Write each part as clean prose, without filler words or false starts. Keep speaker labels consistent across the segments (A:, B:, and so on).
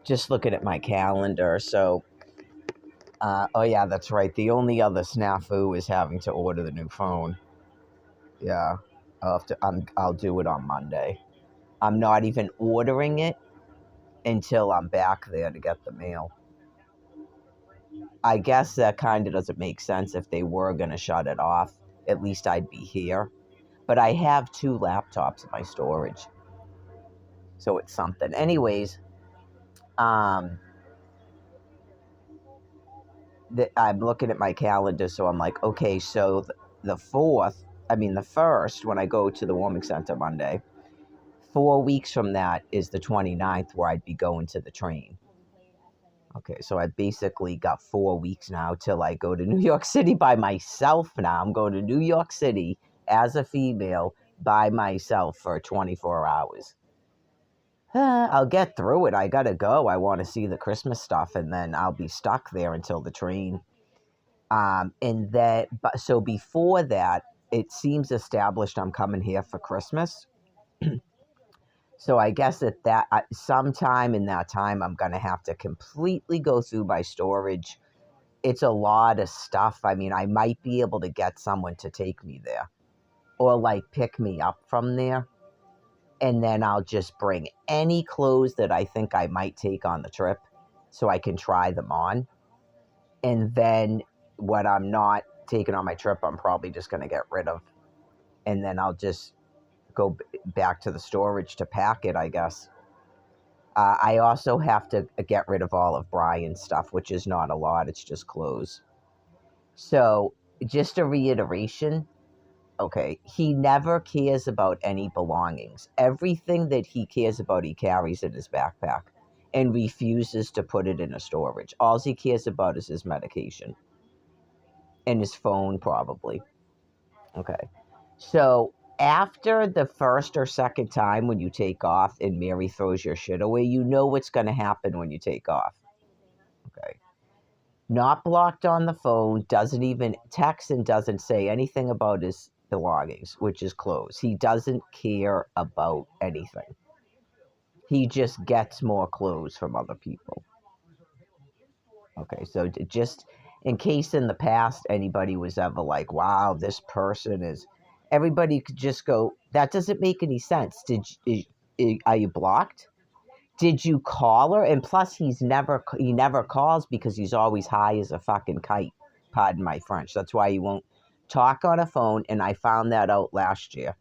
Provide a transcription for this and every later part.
A: just looking at my calendar. So, oh yeah, that's right. The only other snafu is having to order the new phone. Yeah, I'll do it on Monday. I'm not even ordering it until I'm back there to get the mail. I guess that kind of doesn't make sense if they were going to shut it off. At least I'd be here. But I have 2 laptops in my storage. So it's something. Anyways, I'm looking at my calendar, so I'm like, okay, so the 1st, when I go to the warming center Monday, 4 weeks from that is the 29th where I'd be going to the train. Okay, so I basically got 4 weeks now till I go to New York City by myself now. I'm going to New York City as a female by myself for 24 hours. I'll get through it. I gotta go. I want to see the Christmas stuff, and then I'll be stuck there until the train. So before that, it seems established I'm coming here for Christmas. So I guess sometime in that time, I'm gonna have to completely go through my storage. It's a lot of stuff. I mean, I might be able to get someone to take me there, or like pick me up from there. And then I'll just bring any clothes that I think I might take on the trip so I can try them on. And then what I'm not taking on my trip, I'm probably just going to get rid of. And then I'll just go back to the storage to pack it, I guess. I also have to get rid of all of Brian's stuff, which is not a lot. It's just clothes. So just a reiteration. Okay, he never cares about any belongings. Everything that he cares about, he carries in his backpack and refuses to put it in a storage. All he cares about is his medication and his phone, probably. Okay, so after the first or second time when you take off and Mary throws your shit away, you know what's going to happen when you take off. Okay. Not blocked on the phone, doesn't even text and doesn't say anything about his belongings, which is clothes. He doesn't care about anything. He just gets more clothes from other people. Okay, so just in case in the past anybody was ever like, wow, this person is, everybody could just go, that doesn't make any sense. Are you blocked? Did you call her? And plus, he never calls because he's always high as a fucking kite. Pardon my French. That's why he won't talk on a phone. And I found that out last year.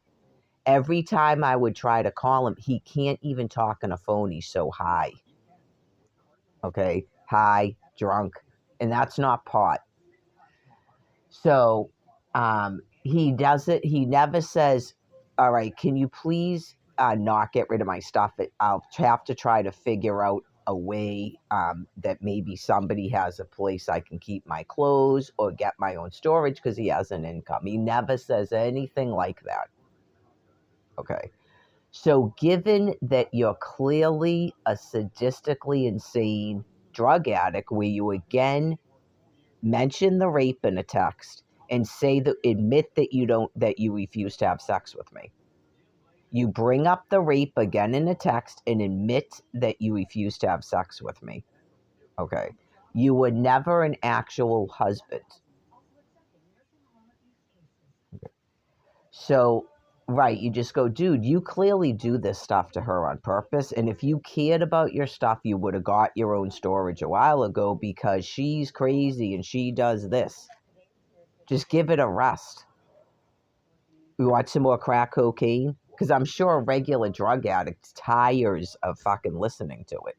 A: Every time I would try to call him, he can't even talk on a phone. He's so high. Okay, high, drunk, and that's not pot. So, he does it. He never says, "All right, can you please not get rid of my stuff?" I'll have to try to figure out a way that maybe somebody has a place I can keep my clothes or get my own storage because he has an income. He never says anything like that. Okay. So, given that you're clearly a sadistically insane drug addict, where you again mention the rape in a text and admit that you refuse to have sex with me. You bring up the rape again in a text and admit that you refuse to have sex with me. Okay. You were never an actual husband. So, right, you just go, dude, you clearly do this stuff to her on purpose. And if you cared about your stuff, you would have got your own storage a while ago because she's crazy and she does this. Just give it a rest. You want some more crack cocaine? Because I'm sure a regular drug addict tires of fucking listening to it.